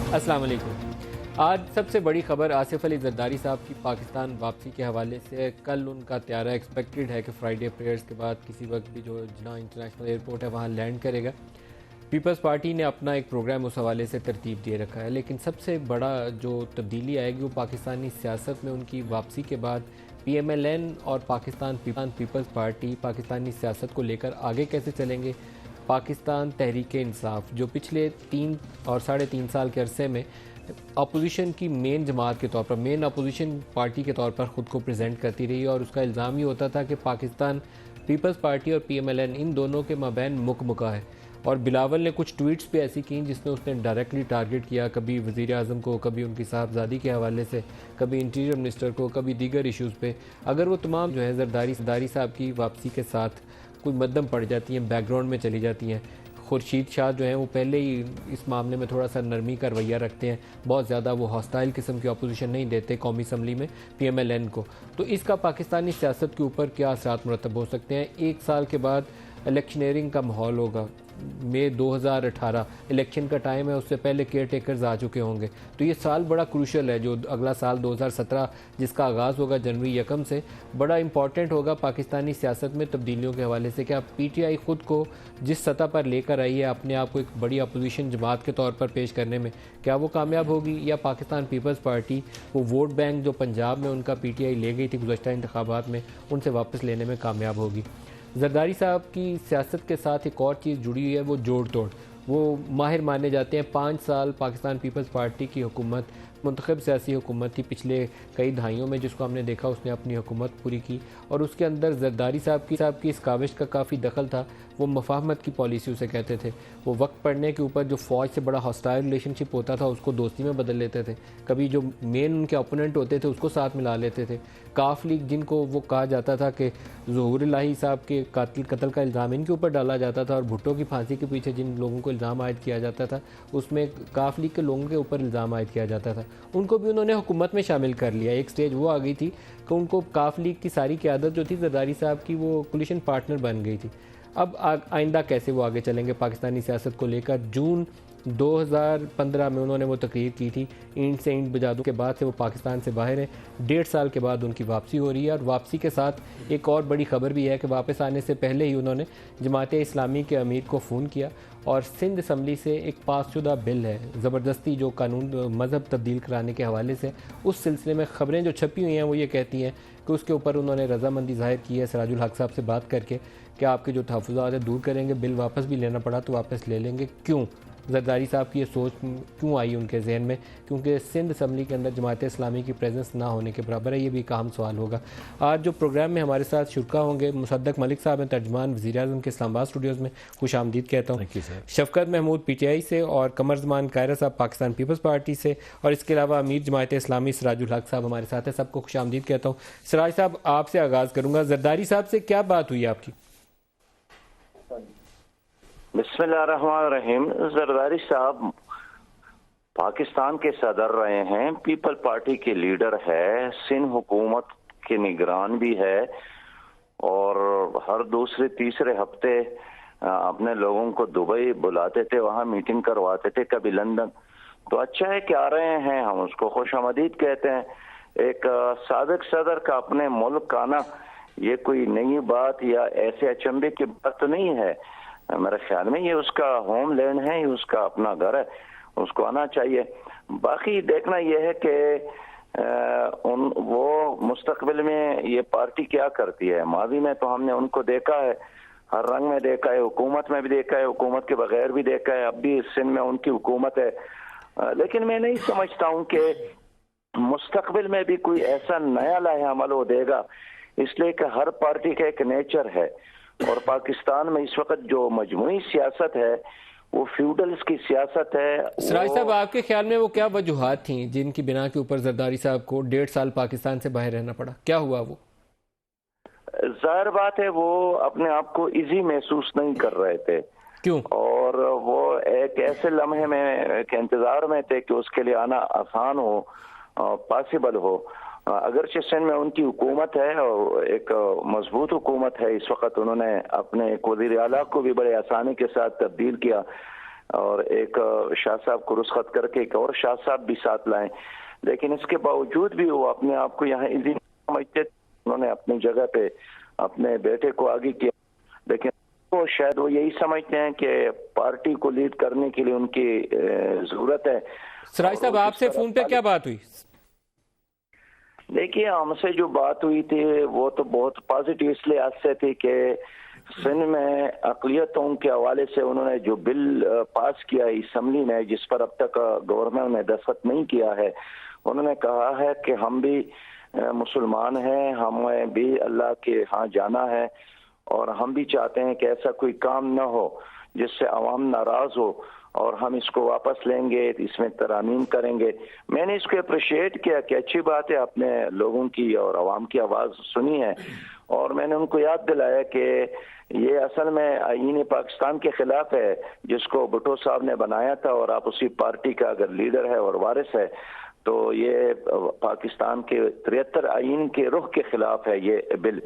السلام علیکم۔ آج سب سے بڑی خبر آصف علی زرداری صاحب کی پاکستان واپسی کے حوالے سے۔ کل ان کا طیارہ ایکسپیکٹڈ ہے کہ فرائیڈے پریئرز کے بعد کسی وقت بھی جو جناح انٹرنیشنل ایئرپورٹ ہے وہاں لینڈ کرے گا۔ پیپلز پارٹی نے اپنا ایک پروگرام اس حوالے سے ترتیب دے رکھا ہے، لیکن سب سے بڑا جو تبدیلی آئے گی وہ پاکستانی سیاست میں ان کی واپسی کے بعد پی ایم ایل این اور پاکستان پیپلز پارٹی پاکستانی سیاست کو لے کر آگے کیسے چلیں گے۔ پاکستان تحریک انصاف جو پچھلے 3 اور 3.5 سال کے عرصے میں اپوزیشن کی مین جماعت کے طور پر، مین اپوزیشن پارٹی کے طور پر خود کو پریزنٹ کرتی رہی، اور اس کا الزام یہ ہوتا تھا کہ پاکستان پیپلز پارٹی اور پی ایم ایل این ان دونوں کے مابین مکمکا ہے۔ اور بلاول نے کچھ ٹویٹس بھی ایسی کیں جس میں اس نے ڈائریکٹلی ٹارگٹ کیا، کبھی وزیر اعظم کو، کبھی ان کی صاحبزادی کے حوالے سے، کبھی انٹیریئر منسٹر کو، کبھی دیگر ایشوز پہ۔ اگر وہ تمام جو ہے زرداری صاحب کی واپسی کے ساتھ کوئی مدم پڑ جاتی ہیں، بیک گراؤنڈ میں چلی جاتی ہیں۔ خورشید شاہ جو ہیں وہ پہلے ہی اس معاملے میں تھوڑا سا نرمی کا رویہ رکھتے ہیں، بہت زیادہ وہ ہاسٹائل قسم کی اپوزیشن نہیں دیتے قومی اسمبلی میں پی ایم ایل این کو، تو اس کا پاکستانی سیاست کے اوپر کیا اثرات مرتب ہو سکتے ہیں؟ 1 سال کے بعد الیکشنیئرنگ کا ماحول ہوگا، مئی 2018 الیکشن کا ٹائم ہے، اس سے پہلے کیئر ٹیکرز آ چکے ہوں گے، تو یہ سال بڑا کروشل ہے، جو اگلا سال 2017 جس کا آغاز ہوگا جنوری 1 سے، بڑا امپورٹنٹ ہوگا پاکستانی سیاست میں تبدیلیوں کے حوالے سے۔ کیا پی ٹی آئی خود کو جس سطح پر لے کر آئی ہے، اپنے آپ کو ایک بڑی اپوزیشن جماعت کے طور پر پیش کرنے میں، کیا وہ کامیاب ہوگی، یا پاکستان پیپلز پارٹی وہ ووٹ بینک جو پنجاب میں ان کا پی ٹی آئی لے گئی تھی گزشتہ انتخابات میں، ان سے واپس لینے میں کامیاب ہوگی؟ زرداری صاحب کی سیاست کے ساتھ ایک اور چیز جڑی ہوئی ہے، وہ جوڑ توڑ۔ وہ ماہر مانے جاتے ہیں، 5 سال پاکستان پیپلز پارٹی کی حکومت منتخب سیاسی حکومت تھی پچھلے کئی دہائیوں میں، جس کو ہم نے دیکھا اس نے اپنی حکومت پوری کی، اور اس کے اندر زرداری صاحب کی اس کاوش کا کافی دخل تھا۔ وہ مفاہمت کی پالیسی اسے کہتے تھے، وہ وقت پڑنے کے اوپر جو فوج سے بڑا ہاسٹائل ریلیشن شپ ہوتا تھا اس کو دوستی میں بدل لیتے تھے، کبھی جو مین ان کے اپوننٹ ہوتے تھے اس کو ساتھ ملا لیتے تھے۔ کاف لیگ جن کو وہ کہا جاتا تھا کہ ظہور الہی صاحب کے قتل کا الزام ان کے اوپر ڈالا جاتا تھا، اور بھٹو کی پھانسی کے پیچھے جن لوگوں کو الزام عائد کیا جاتا تھا اس میں کاف لیگ کے لوگوں کے اوپر الزام عائد کیا جاتا تھا، ان کو بھی انہوں نے حکومت میں شامل کر لیا۔ ایک سٹیج وہ آ گئی تھی کہ ان کو کاف لیگ کی ساری قیادت جو تھی زرداری صاحب کی، وہ کولیشن پارٹنر بن گئی تھی۔ اب آئندہ کیسے وہ آگے چلیں گے پاکستانی سیاست کو لے کر؟ جون 2015 میں انہوں نے وہ تقریر کی تھی، اینٹ سے اینٹ بجا دوں کے بعد سے وہ پاکستان سے باہر ہیں، 1.5 سال کے بعد ان کی واپسی ہو رہی ہے، اور واپسی کے ساتھ ایک اور بڑی خبر بھی ہے کہ واپس آنے سے پہلے ہی انہوں نے جماعت اسلامی کے امیر کو فون کیا، اور سندھ اسمبلی سے ایک پاس شدہ بل ہے زبردستی جو قانون مذہب تبدیل کرانے کے حوالے سے، اس سلسلے میں خبریں جو چھپی ہوئی ہیں وہ یہ کہتی ہیں کہ اس کے اوپر انہوں نے رضامندی ظاہر کی ہے سراج الحق صاحب سے بات کر کے کہ آپ کے جو تحفظات ہیں دور کریں گے، بل واپس بھی لینا پڑا تو واپس لے لیں گے۔ کیوں زرداری صاحب کی یہ سوچ کیوں آئی ان کے ذہن میں؟ کیونکہ سندھ اسمبلی کے اندر جماعت اسلامی کی پریزنس نہ ہونے کے برابر ہے، یہ بھی ایک اہم سوال ہوگا۔ آج جو پروگرام میں ہمارے ساتھ شرکا ہوں گے، مصدق ملک صاحب ہیں، ترجمان وزیر اعظم کے اسلام آباد اسٹوڈیوز میں، خوش آمدید کہتا ہوں۔ شفقت محمود پی ٹی آئی سے، اور قمر زمان قاہرہ صاحب پاکستان پیپلز پارٹی سے، اور اس کے علاوہ امیر جماعت اسلامی سراج الحق صاحب ہمارے ساتھ ہیں، سب کو خوش آمدید کہتا ہوں۔ سراج صاحب آپ سے آغاز کروں گا، زرداری صاحب سے کیا بات ہوئی آپ کی؟ بسم اللہ الرحمن الرحیم۔ زرداری صاحب پاکستان کے صدر رہے ہیں، پیپل پارٹی کے لیڈر ہے، سندھ حکومت کے نگران بھی ہے، اور ہر دوسرے تیسرے ہفتے اپنے لوگوں کو دبئی بلاتے تھے، وہاں میٹنگ کرواتے تھے، کبھی لندن۔ تو اچھا ہے کہ آ رہے ہیں، ہم اس کو خوش آمدید کہتے ہیں۔ ایک سابق صدر کا اپنے ملک آنا یہ کوئی نئی بات یا ایسے اچنبے کی بات تو نہیں ہے، میرے خیال میں یہ اس کا ہوم لینڈ ہے، یہ اس کا اپنا گھر ہے، اس کو آنا چاہیے۔ باقی دیکھنا یہ ہے کہ وہ مستقبل میں یہ پارٹی کیا کرتی ہے۔ ماضی میں تو ہم نے ان کو دیکھا ہے، ہر رنگ میں دیکھا ہے، حکومت میں بھی دیکھا ہے، حکومت کے بغیر بھی دیکھا ہے، اب بھی سندھ میں ان کی حکومت ہے، لیکن میں نہیں سمجھتا ہوں کہ مستقبل میں بھی کوئی ایسا نیا لائحہ عمل ہو دے گا، اس لیے کہ ہر پارٹی کا ایک نیچر ہے، اور پاکستان میں اس وقت جو مجموعی سیاست ہے وہ فیوڈلز کی سیاست ہے۔ سراج صاحب آپ کے خیال میں وہ کیا وجوہات تھیں جن کی بنا کے اوپر زرداری صاحب کو 1.5 سال پاکستان سے باہر رہنا پڑا؟ کیا ہوا؟ وہ ظاہر بات ہے وہ اپنے آپ کو ایزی محسوس نہیں کر رہے تھے، کیوں؟ اور وہ ایک ایسے لمحے میں کے انتظار میں تھے کہ اس کے لیے آنا آسان ہو، پاسبل ہو۔ اگرچہ سندھ میں ان کی حکومت ہے اور ایک مضبوط حکومت ہے، اس وقت انہوں نے اپنے ایک وزیر اعلیٰ کو بھی بڑے آسانی کے ساتھ تبدیل کیا، اور ایک شاہ صاحب کو رخصت کر کے ایک اور شاہ صاحب بھی ساتھ لائیں، لیکن اس کے باوجود بھی وہ اپنے آپ کو یہاں ایزی سمجھتے، انہوں نے اپنی جگہ پہ اپنے بیٹے کو آگے کیا، لیکن وہ شاید وہ یہی سمجھتے ہیں کہ پارٹی کو لیڈ کرنے کے لیے ان کی ضرورت ہے۔ سراج صاحب آپ سے فون پہ کیا بات ہوئی؟ دیکھیے ہم سے جو بات ہوئی تھی وہ تو بہت پازیٹیو اس لیے سے تھی کہ سندھ میں اقلیتوں کے حوالے سے انہوں نے جو بل پاس کیا اسمبلی میں، جس پر اب تک گورنر نے دستخط نہیں کیا ہے، انہوں نے کہا ہے کہ ہم بھی مسلمان ہیں، ہمیں بھی اللہ کے ہاں جانا ہے، اور ہم بھی چاہتے ہیں کہ ایسا کوئی کام نہ ہو جس سے عوام ناراض ہو، اور ہم اس کو واپس لیں گے، اس میں ترامیم کریں گے۔ میں نے اس کو اپریشیٹ کیا کہ اچھی بات ہے، اپنے لوگوں کی اور عوام کی آواز سنی ہے، اور میں نے ان کو یاد دلایا کہ یہ اصل میں آئین پاکستان کے خلاف ہے جس کو بھٹو صاحب نے بنایا تھا، اور آپ اسی پارٹی کا اگر لیڈر ہے اور وارث ہے تو یہ پاکستان کے 73 آئین کے رخ کے خلاف ہے یہ بل۔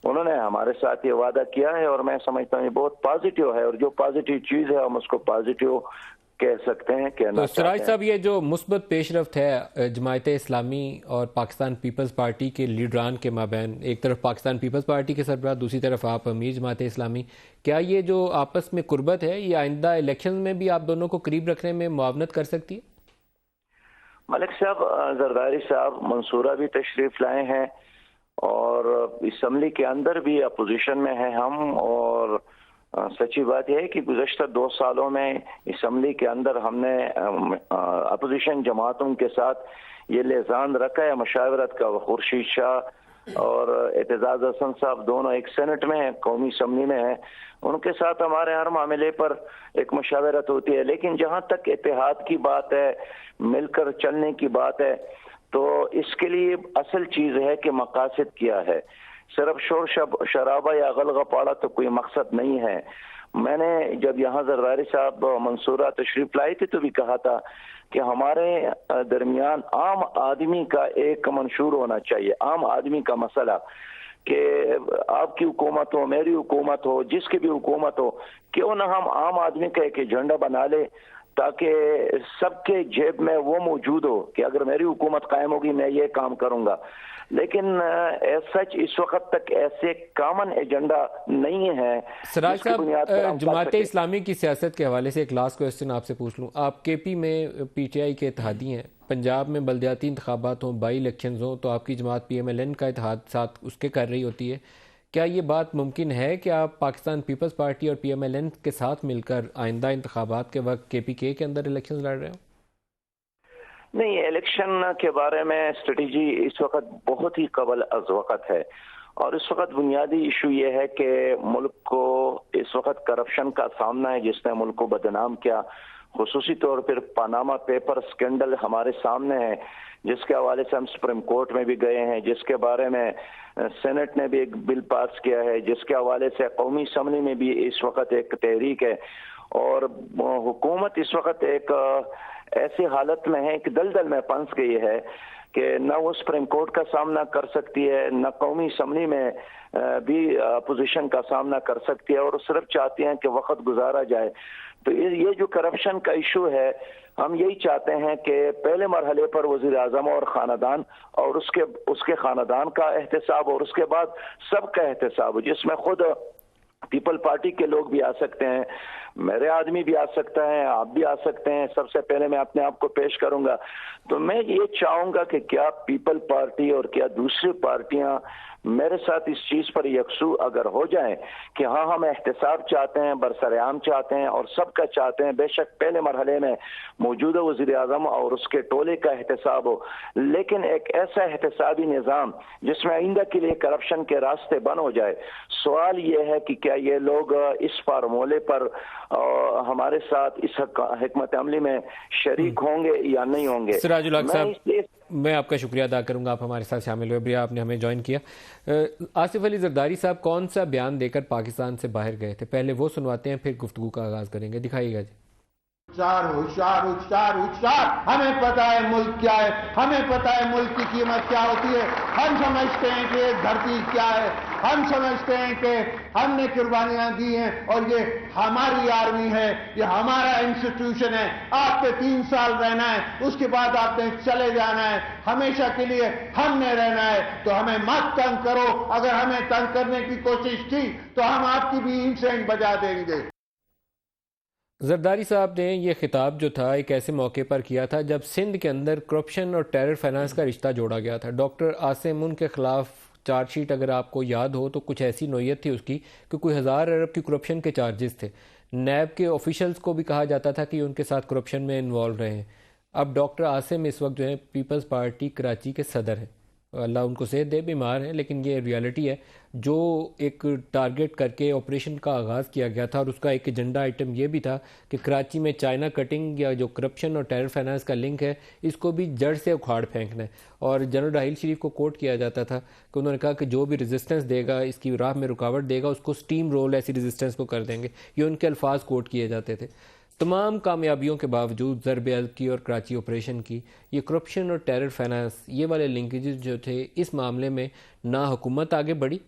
انہوں نے ہمارے ساتھ یہ وعدہ کیا ہے، اور میں سمجھتا ہوں یہ بہت پازیٹیو ہے، اور جو پازیٹیو چیز ہے ہم اس کو پازیٹیو کہہ سکتے ہیں، کہنا تو چاہتے سراج ہیں۔ صاحب یہ جو مثبت پیش رفت ہے جماعت اسلامی اور پاکستان پیپلز پارٹی کے لیڈران کے مابین، ایک طرف پاکستان پیپلز پارٹی کے سربراہ، دوسری طرف آپ امیر جماعت اسلامی، کیا یہ جو آپس میں قربت ہے یہ آئندہ الیکشن میں بھی آپ دونوں کو قریب رکھنے میں معاونت کر سکتی ہے؟ ملک صاحب، زرداری صاحب منصورہ بھی تشریف لائے ہیں، اور اسمبلی کے اندر بھی اپوزیشن میں ہیں ہم، اور سچی بات یہ ہے کہ گزشتہ 2 سالوں میں اسمبلی کے اندر ہم نے اپوزیشن جماعتوں کے ساتھ یہ لحاظ رکھا ہے مشاورت کا۔ خورشید شاہ اور اعتزاز حسن صاحب دونوں ایک سینٹ میں ہیں، قومی اسمبلی میں ہیں، ان کے ساتھ ہمارے ہر معاملے پر ایک مشاورت ہوتی ہے، لیکن جہاں تک اتحاد کی بات ہے، مل کر چلنے کی بات ہے، تو اس کے لیے اصل چیز ہے کہ مقاصد کیا ہے۔ صرف شور شرابہ یا غلغہ پاڑا تو کوئی مقصد نہیں ہے۔ میں نے جب یہاں زرداری صاحب منصورہ تشریف لائی تھی تو بھی کہا تھا کہ ہمارے درمیان عام آدمی کا ایک منشور ہونا چاہیے، عام آدمی کا مسئلہ، کہ آپ کی حکومت ہو، میری حکومت ہو، جس کی بھی حکومت ہو، کیوں نہ ہم عام آدمی کا ایک ایجنڈا بنا لے تاکہ سب کے جیب میں وہ موجود ہو کہ اگر میری حکومت قائم ہوگی میں یہ کام کروں گا۔ لیکن سچ اس وقت تک ایسے کامن ایجنڈا نہیں ہے۔ سراج صاحب، جماعت اسلامی کی سیاست کے حوالے سے ایک لاسٹ کوسچن آپ سے پوچھ لوں۔ آپ کے پی میں پی ٹی آئی کے اتحادی ہیں، پنجاب میں بلدیاتی انتخابات ہوں، بائی الیکشنز ہوں تو آپ کی جماعت پی ایم ایل این کا اتحاد ساتھ اس کے کر رہی ہوتی ہے۔ کیا یہ بات ممکن ہے کہ آپ پاکستان پیپلز پارٹی اور پی ایم ایل این کے ساتھ مل کر آئندہ انتخابات کے وقت کے پی کے اندر الیکشن لڑ رہے ہوں؟ نہیں، الیکشن کے بارے میں اسٹریٹجی اس وقت بہت ہی قبل از وقت ہے، اور اس وقت بنیادی ایشو یہ ہے کہ ملک کو اس وقت کرپشن کا سامنا ہے جس نے ملک کو بدنام کیا، خصوصی طور پر پاناما پیپر سکینڈل ہمارے سامنے ہے، جس کے حوالے سے ہم سپریم کورٹ میں بھی گئے ہیں، جس کے بارے میں سینٹ نے بھی ایک بل پاس کیا ہے، جس کے حوالے سے قومی اسمبلی میں بھی اس وقت ایک تحریک ہے، اور حکومت اس وقت ایک ایسی حالت میں ہے، ایک دلدل میں پھنس گئی ہے کہ نہ وہ سپریم کورٹ کا سامنا کر سکتی ہے، نہ قومی اسمبلی میں بھی اپوزیشن کا سامنا کر سکتی ہے، اور صرف چاہتی ہیں کہ وقت گزارا جائے۔ تو یہ جو کرپشن کا ایشو ہے، ہم یہی چاہتے ہیں کہ پہلے مرحلے پر وزیر اعظم اور خاندان اور اس کے خاندان کا احتساب، اور اس کے بعد سب کا احتساب، جس میں خود پیپل پارٹی کے لوگ بھی آ سکتے ہیں، میرے آدمی بھی آ سکتا ہے، آپ بھی آ سکتے ہیں۔ سب سے پہلے میں اپنے آپ کو پیش کروں گا، تو میں یہ چاہوں گا کہ کیا پیپل پارٹی اور کیا دوسری پارٹیاں میرے ساتھ اس چیز پر یکسو اگر ہو جائیں کہ ہاں ہم احتساب چاہتے ہیں، برسرعام چاہتے ہیں، اور سب کا چاہتے ہیں، بے شک پہلے مرحلے میں موجودہ وزیر اعظم اور اس کے ٹولے کا احتساب ہو، لیکن ایک ایسا احتسابی نظام جس میں آئندہ کے لیے کرپشن کے راستے بند ہو جائے۔ سوال یہ ہے کہ کیا یہ لوگ اس فارمولے پر ہمارے ساتھ اس حکمت عملی میں شریک ہوں گے یا نہیں ہوں گے؟ سراج الحق صاحب، میں آپ کا شکریہ ادا کروں گا، آپ ہمارے ساتھ شامل ہوئے، بڑھیا آپ نے ہمیں جوائن کیا۔ آصف علی زرداری صاحب کون سا بیان دے کر پاکستان سے باہر گئے تھے؟ پہلے وہ سنواتے ہیں، پھر گفتگو کا آغاز کریں گے، دکھائیے گا جی۔ होशियार होशियार होशियार होशियार। हमें पता है मुल्क क्या है, हमें पता है मुल्क की कीमत क्या होती है। हम समझते हैं कि ये धरती क्या है, हम समझते हैं कि हमने कुर्बानियां दी हैं और ये हमारी आर्मी है, ये हमारा इंस्टीट्यूशन है। आपने 3 साल रहना है, उसके बाद आपने चले जाना है, हमेशा के लिए हमने रहना है। तो हमें मत तंग करो, अगर हमें तंग करने की कोशिश की तो हम आपकी भी इंसेंट बजा देंगे। जरदारी साहब ने ये खिताब जो था एक ऐसे मौके पर किया था जब सिंध के अंदर करप्शन और टेरर फाइनेंस का रिश्ता जोड़ा गया था। डॉक्टर आसिम उनके खिलाफ चार्जशीट अगर आपको याद हो तो कुछ ऐसी नोयत थी उसकी कि कोई 1000 अरब की करप्शन के चार्जेस थे। नैब के ऑफिशियल्स को भी कहा जाता था कि उनके साथ करप्शन में इन्वॉल्व रहे हैं। अब डॉक्टर आसिम इस वक्त जो है पीपल्स पार्टी कराची के सदर हैं, अल्लाह उनको सेहत दे, बीमार हैं, लेकिन ये रियलिटी है। जो एक टारगेट करके ऑपरेशन का आगाज़ किया गया था और उसका एक एजेंडा आइटम ये भी था कि कराची में चाइना कटिंग या जो करप्शन और टेरर फाइनेंस का लिंक है इसको भी जड़ से उखाड़ फेंकना है। और जनरल राहील शरीफ को कोट किया जाता था कि उन्होंने कहा कि जो भी रेजिस्टेंस देगा, इसकी राह में रुकावट देगा, उसको स्टीम रोल ऐसी रेजिस्टेंस को कर देंगे। ये उनके अल्फाज कोट किए जाते थे। तमाम कामयाबियों के बावजूद ज़रब अल की और कराची ऑपरेशन की, ये करप्शन और टेरर फाइनेंस ये वाले लिंकेजेस जो थे, इस मामले में ना हुकूमत आगे बढ़ी,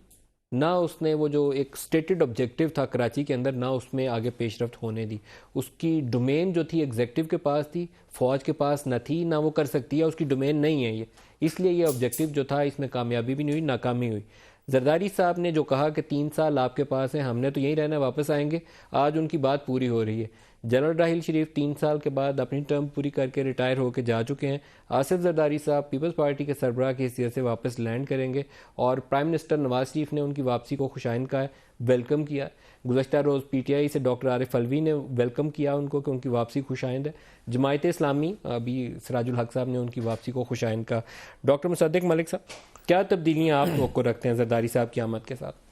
ना उसने वो जो एक स्टेटेड ऑब्जेक्टिव था कराची के अंदर, ना उसमें आगे पेशरफ्त होने दी। उसकी डोमेन जो थी एग्जेक्टिव के पास थी, फ़ौज के पास न थी, ना वो कर सकती है, उसकी डोमेन नहीं है ये। इसलिए ये ऑब्जेक्टिव जो था इसमें कामयाबी भी नहीं हुई, नाकामी हुई। जरदारी साहब ने जो कहा कि 3 साल आपके पास है, हमने तो यहीं रहना, वापस आएंगे, आज उनकी बात पूरी हो रही है। जनरल राहील शरीफ 3 साल के बाद अपनी टर्म पूरी करके रिटायर होकर जा चुके हैं। आसिफ जरदारी साहब पीपल्स पार्टी के सरबराह की हैसियत से वापस लैंड करेंगे और प्राइम मिनिस्टर नवाज शरीफ ने उनकी वापसी को खुशाइन का है, वेलकम किया। गुज़श्ता रोज़ पीटीआई से डॉक्टर आरिफ अलवी ने वेलकम किया उनको कि उनकी वापसी खुशाइंद है। जमायत इस्लामी अभी सिराजुल हक साहब ने उनकी वापसी को खुशाइंद का। डॉक्टर मुसद्दिक मलिक साहब, क्या तब्दीलियाँ आप तवक्को रखते हैं जरदारी साहब की आमद के साथ?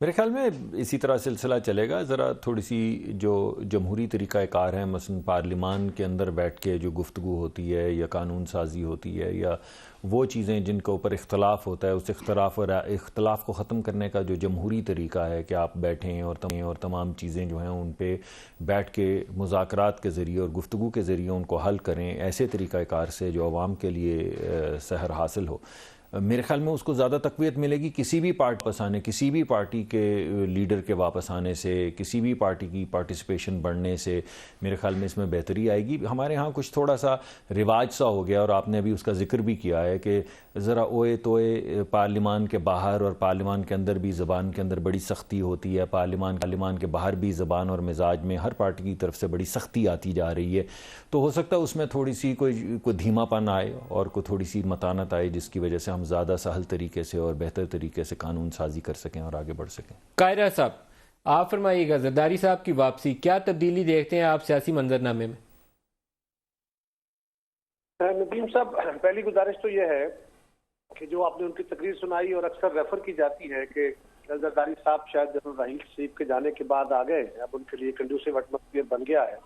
मेरे ख्याल में इसी तरह सिलसिला चलेगा। ज़रा थोड़ी सी जो जमहूरी तरीक़ाकार है, मसलन पार्लिमान के अंदर बैठ के जो गुफ्तगू होती है या कानून साजी होती है या वो चीज़ें जिनके ऊपर इख्तलाफ होता है, उस इख्तलाफ को ख़त्म करने का जो जमहूरी तरीका है कि आप बैठें और तमाम चीज़ें जो हैं उन पे बैठ के मुज़ाकरात के ज़रिए और गुफ्तगू के ज़रिए उनको हल करें, ऐसे तरीक़ाकार से जो आवाम के लिए सहर हासिल हो, मेरे ख्याल में उसको ज़्यादा तक़वियत मिलेगी। किसी भी पार्टी वापस आने, किसी भी पार्टी के लीडर के वापस आने से, किसी भी पार्टी की पार्टिसिपेशन बढ़ने से मेरे ख्याल में इसमें बेहतरी आएगी। हमारे यहाँ कुछ थोड़ा सा रिवाज सा हो गया और आपने अभी उसका जिक्र भी किया है कि ज़रा ओए तोए पार्लिमान के बाहर और पार्लिमान के अंदर भी ज़बान के अंदर बड़ी सख्ती होती है। पार्लिमान के बाहर भी ज़बान और मिजाज में हर पार्टी की तरफ से बड़ी सख्ती आती जा रही है। तो हो सकता है उसमें थोड़ी सी कोई धीमापन आए और कोई थोड़ी सी मतानत आए, जिसकी वजह से हम ज़्यादा सहल तरीके से और बेहतर तरीके से कानून साजी कर सकें और आगे बढ़ सकें। कायरा साहब, आप फरमाइएगा, जरदारी साहब की वापसी क्या तब्दीली देखते हैं आप सियासी मंजरनामे में? नदीम साहब, पहली गुजारिश तो यह है कि जो आपने उनकी तकरीर सुनाई और अक्सर रेफर की जाती है कि जरदारी साहब शायद जनरल राहील शरीफ के जाने के बाद आ गए, अब उनके लिए कंडूसिव एटमॉस्फेयर बन गया है।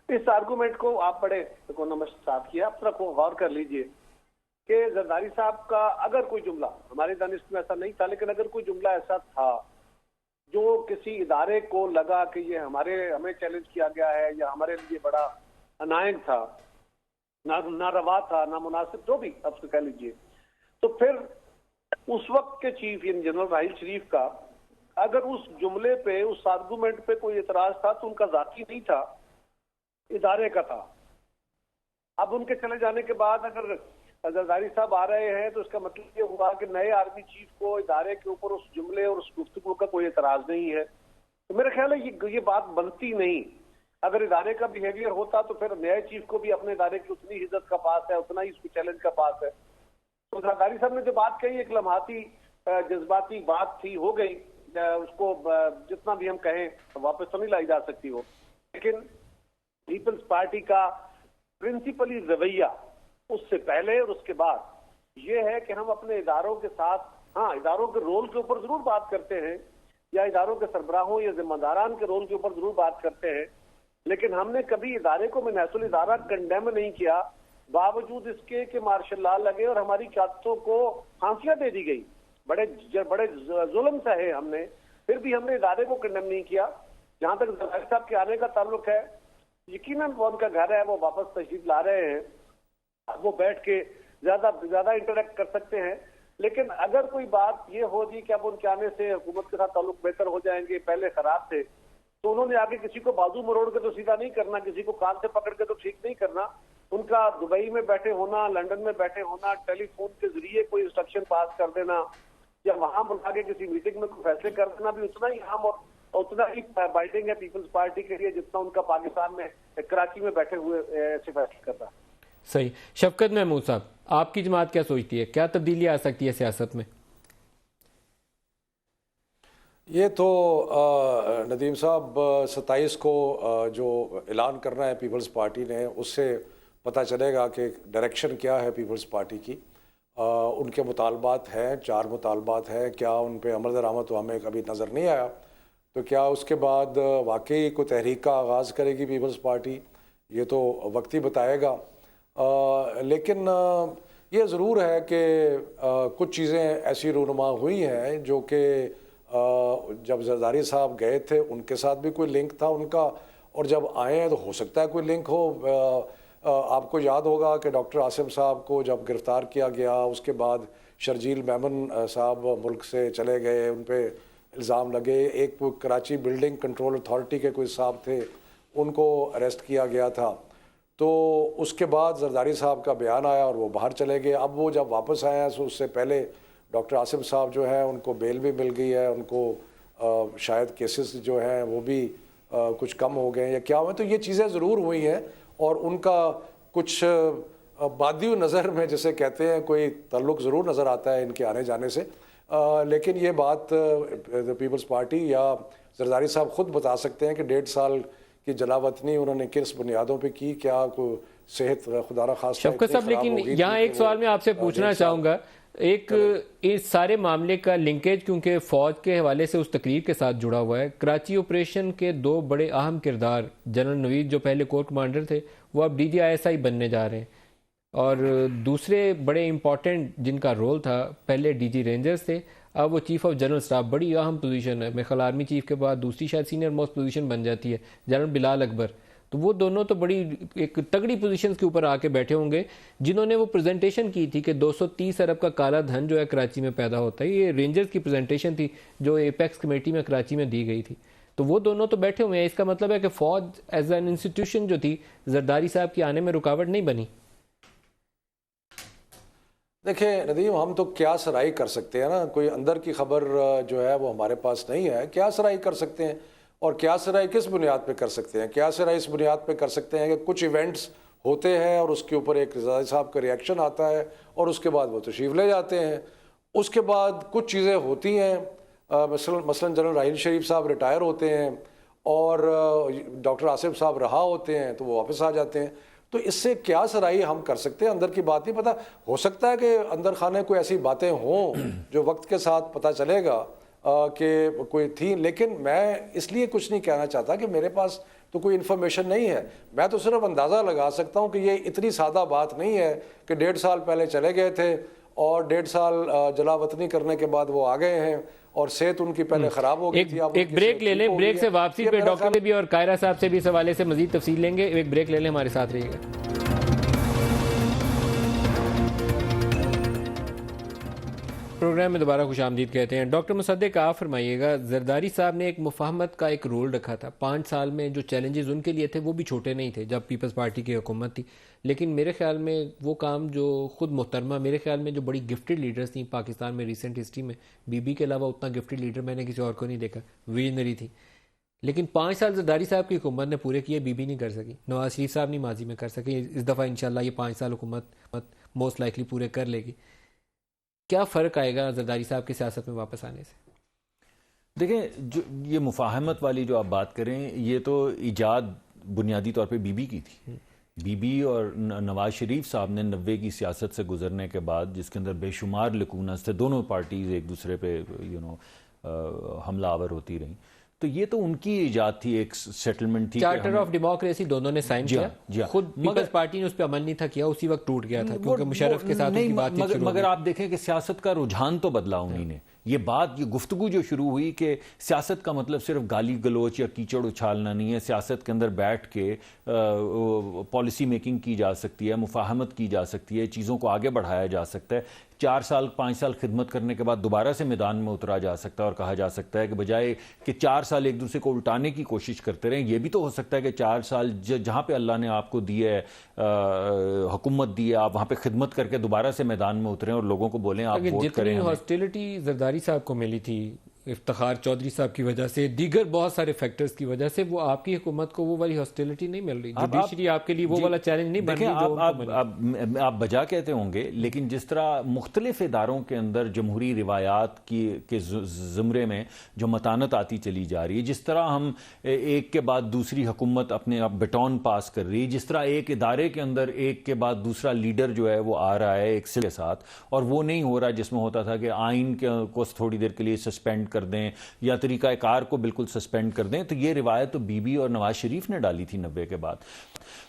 इस आर्गूमेंट को आप बड़े इकोनॉमिस्ट साहब किया, आप को गौर कर लीजिए कि जरदारी साहब का अगर कोई जुमला, हमारे दानिश में ऐसा नहीं था, लेकिन अगर कोई जुमला ऐसा था जो किसी इदारे को लगा कि ये हमें चैलेंज किया गया है या हमारे लिए बड़ा अनायक था, ना रवा था, ना मुनासिब, जो भी आप कह लीजिए, तो फिर उस वक्त के चीफ यानी जनरल राहील शरीफ का अगर उस जुमले पे, उस आर्गूमेंट पे कोई एतराज था तो उनका जाती नहीं था, इदारे का था। अब उनके चले जाने के बाद अगर जरदारी साहब आ रहे हैं तो इसका मतलब ये हुआ कि नए आर्मी चीफ को इदारे के ऊपर उस जुमले और उस गुफ्तगू का कोई एतराज नहीं है। तो मेरा ख्याल है ये बात बनती नहीं। अगर इदारे का बिहेवियर होता तो फिर नए चीफ को भी अपने इदारे की उतनी इज्जत का पास है, उतना ही उसको चैलेंज का पास है। तो जरदारी साहब ने जो बात कही एक लम्हाती जज्बाती बात थी, हो गई, उसको जितना भी हम कहें वापस तो नहीं लाई जा सकती वो, लेकिन पीपल्स पार्टी का प्रिंसिपली रवैया उससे पहले और उसके बाद ये है कि हम अपने इदारों के साथ, हाँ, इदारों के रोल के ऊपर जरूर बात करते हैं या इदारों के सरबराहों या जिम्मेदारान के रोल के ऊपर जरूर बात करते हैं, लेकिन हमने कभी इदारे को मिनासुल इदारा कंडेम नहीं किया, बावजूद इसके कि मार्शल लॉ लगे और हमारी क्यादतों को फांसियां दे दी गई, बड़े जुल्म सहे हमने, फिर भी हमने इदारे को कंडेम नहीं किया। जहां तक जरदारी साहब के आने का ताल्लुक है, यकीनन वो उनका घर है, वो वापस तशरीफ ला रहे हैं, वो बैठ के ज्यादा इंटरेक्ट कर सकते हैं। लेकिन अगर कोई बात ये हो जी कि अब उनके आने से हुकूमत के साथ ताल्लुक बेहतर हो जाएंगे, पहले खराब थे, तो उन्होंने आगे किसी को बाजू मरोड़ के तो सीधा नहीं करना, किसी को कान से पकड़ के तो ठीक नहीं करना। उनका दुबई में बैठे होना, लंदन में बैठे होना, टेलीफोन के जरिए कोई इंस्ट्रक्शन पास कर देना या वहां बुला के किसी मीटिंग में कोई फैसले कर देना भी उतना ही अहम और उतना ही बाइटिंग है पीपल्स पार्टी के लिए जितना उनका पाकिस्तान में कराची में बैठे हुए ऐसे फैसले करना। सही। शफकत महमूद साहब, आपकी जमात क्या सोचती है, क्या तब्दीली आ सकती है सियासत में? ये तो नदीम साहब 27 को जो ऐलान करना है पीपल्स पार्टी ने, उससे पता चलेगा कि डायरेक्शन क्या है पीपल्स पार्टी की। उनके मुतालबात हैं, 4 मुतालबात हैं, क्या उन पे अमल दरामद तो हमें कभी नज़र नहीं आया, तो क्या उसके बाद वाकई कोई तहरीक का आगाज़ करेगी पीपल्स पार्टी, ये तो वक्त ही बताएगा। लेकिन ये ज़रूर है कि कुछ चीज़ें ऐसी रूनुमा हुई हैं जो कि जब जरदारी साहब गए थे उनके साथ भी कोई लिंक था उनका, और जब आए हैं तो हो सकता है कोई लिंक हो। आपको याद होगा कि डॉक्टर आसिम साहब को जब गिरफ़्तार किया गया, उसके बाद शर्जील मेमन साहब मुल्क से चले गए, उन पर इल्ज़ाम लगे। एक कराची बिल्डिंग कंट्रोल अथॉरिटी के कोई साहब थे, उनको अरेस्ट किया गया था। तो उसके बाद जरदारी साहब का बयान आया और वो बाहर चले गए। अब वो जब वापस आए हैं तो उससे पहले डॉक्टर आसिम साहब जो है उनको बेल भी मिल गई है, उनको शायद केसेस जो हैं वो भी कुछ कम हो गए या क्या हुए। तो ये चीज़ें ज़रूर हुई हैं और उनका कुछ बादी नज़र में जिसे कहते हैं कोई ताल्लुक़ ज़रूर नज़र आता है इनके आने जाने से। लेकिन ये बात पीपल्स पार्टी या जरदारी साहब ख़ुद बता सकते हैं कि 1.5 साल की जलावतनी उन्होंने किस बुनियादों पे की, क्या कोई सेहत खुदा न खास्ता शफकत साहब, लेकिन यहाँ एक सवाल मैं आपसे पूछना चाहूँगा, एक इस सारे मामले का लिंकेज क्योंकि फ़ौज के हवाले से उस तकरीर के साथ जुड़ा हुआ है। कराची ऑपरेशन के 2 बड़े अहम किरदार, जनरल नवीद जो पहले कोर कमांडर थे वो अब DGISI बनने जा रहे हैं, और दूसरे बड़े इम्पॉर्टेंट जिनका रोल था, पहले DG रेंजर्स थे, अब वो चीफ ऑफ जनरल स्टाफ, बड़ी अहम पोजीशन है, मेरे ख्याल आर्मी चीफ के बाद दूसरी शायद सीनियर मोस्ट पोजीशन बन जाती है, जनरल बिलाल अकबर। तो वो दोनों तो बड़ी एक तगड़ी पोजीशंस के ऊपर आके बैठे होंगे, जिन्होंने वो प्रेजेंटेशन की थी कि 230 अरब का काला धन जो है कराची में पैदा होता है। ये रेंजर्स की प्रेजेंटेशन थी जो एपेक्स कमेटी में कराची में दी गई थी। तो वो दोनों तो बैठे हुए हैं। इसका मतलब है कि फौज एज एन इंस्टीट्यूशन जो थी जरदारी साहब की आने में रुकावट नहीं बनी। देखिए नदीम, हम तो क्या सराई कर सकते हैं ना, कोई अंदर की खबर जो है वो हमारे पास नहीं है। क्या सराई कर सकते हैं और क्या सराई किस बुनियाद पे कर सकते हैं? क्या सराई इस बुनियाद पे कर सकते हैं कि कुछ इवेंट्स होते हैं और उसके ऊपर एक रज़ाई साहब का रिएक्शन आता है और उसके बाद वो तशरीफ़ ले जाते हैं। उसके बाद कुछ चीज़ें होती हैं, मसलन जनरल राहील शरीफ साहब रिटायर होते हैं और डॉक्टर आसिफ साहब रहा होते हैं तो वो वापस आ जाते हैं। तो इससे क्या सराई हम कर सकते हैं? अंदर की बात नहीं पता। हो सकता है कि अंदर खाने कोई ऐसी बातें हों जो वक्त के साथ पता चलेगा कि कोई थी, लेकिन मैं इसलिए कुछ नहीं कहना चाहता कि मेरे पास तो कोई इन्फॉर्मेशन नहीं है। मैं तो सिर्फ अंदाज़ा लगा सकता हूँ कि ये इतनी सादा बात नहीं है कि 1.5 साल पहले चले गए थे और 1.5 साल जलावतनी करने के बाद वो आ गए हैं और सेहत उनकी पहले ख़राब हो गई थी। एक ब्रेक ले लें, ब्रेक से वापसी पे डॉक्टर ने भी और कायरा साहब से भी इस हवाले से मजीद तफसील लेंगे। एक ब्रेक ले लें, हमारे साथ रहिएगा। प्रोग्राम में दोबारा खुश आमदीद कहते हैं। डॉक्टर मुसद्दिक, आप फरमाइएगा, जरदारी साहब ने एक मुफाहमत का एक रोल रखा था। 5 साल में जो चैलेंजेस उनके लिए थे वो भी छोटे नहीं थे जब पीपल्स पार्टी की हुकूमत थी। लेकिन मेरे ख्याल में वो काम जो खुद मोहतरमा, मेरे ख्याल में जो बड़ी गिफ्टेड लीडर्स थी पाकिस्तान में रिसेंट हिस्ट्री में, बीबी के अलावा उतना गिफ्टेड लीडर मैंने किसी और को नहीं देखा, विजनरी थी। लेकिन 5 साल जरदारी साहब की हुकूमत ने पूरे किए, बीबी नहीं कर सकी, नवाज शरीफ साहब नहीं माजी में कर सके। इस दफ़ा इंशाल्लाह ये 5 साल हुकूमत मोस्ट लाइकली पूरे कर लेगी। क्या फ़र्क आएगा जरदारी साहब की सियासत में वापस आने से? देखें, जो ये मुफाहमत वाली जो आप बात करें, ये तो इजाद बुनियादी तौर पे बीबी की थी। बीबी और नवाज शरीफ साहब ने 90 की सियासत से गुजरने के बाद, जिसके अंदर बेशुमार लकूनस थे, दोनों पार्टीज एक दूसरे पे हमलावर होती रहीं, तो ये तो उनकी इजाद थी, एक सेटलमेंट थी। चार्टर ऑफ डेमोक्रेसी दोनों ने साइन किया, खुद पीपल्स पार्टी ने उस पर अमल नहीं था किया, उसी वक्त टूट गया था क्योंकि मुशर्रफ के साथ उनकी बातचीत शुरू हो गई। मगर आप देखें कि सियासत का रुझान तो बदला उन्हीं ने। یہ بات، یہ گفتگو جو شروع ہوئی کہ سیاست کا مطلب صرف گالی گلوچ یا کیچڑ اچھالنا نہیں ہے، سیاست کے اندر بیٹھ کے پالیسی میکنگ کی جا سکتی ہے، مفاہمت کی جا سکتی ہے، چیزوں کو آگے بڑھایا جا سکتا ہے، 4 سال 5 سال خدمت کرنے کے بعد دوبارہ سے میدان میں اترا جا سکتا ہے اور کہا جا سکتا ہے کہ بجائے کہ 4 سال ایک دوسرے کو الٹانے کی کوشش کرتے رہیں، یہ بھی تو ہو سکتا ہے کہ 4 سال جہاں پہ اللہ نے آپ کو دی ہے حکومت دی ہے، آپ وہاں پہ خدمت کر کے دوبارہ سے میدان میں اتریں اور لوگوں کو بولیں آپ ووٹ کریں. جتنی ہاسٹیلٹی زرداری صاحب کو ملی تھی افتخار چودھری صاحب کی وجہ سے، دیگر بہت سارے فیکٹرز کی وجہ سے، وہ آپ کی حکومت کو وہ والی ہاسٹیلٹی نہیں مل رہی. جوڈیشری آپ کے لیے وہ والا چیلنج نہیں بن رہی. آپ بجا کہتے ہوں گے، لیکن جس طرح مختلف اداروں کے اندر جمہوری روایات کے زمرے میں جو متانت آتی چلی جا رہی ہے، جس طرح ہم ایک کے بعد دوسری حکومت اپنے بٹون پاس کر رہی ہے، جس طرح ایک ادارے کے اندر ایک کے بعد دوسرا لیڈر جو ہے وہ آ رہا ہے ایک سل کے ساتھ، اور وہ نہیں ہو رہا جس میں ہوتا تھا کہ آئین کو تھوڑی دیر کے لیے سسپینڈ کر دیں یا طریقہ کار کو بالکل سسپینڈ کر دیں. تو یہ روایت تو بی بی اور نواز شریف نے ڈالی تھی 90 کے بعد.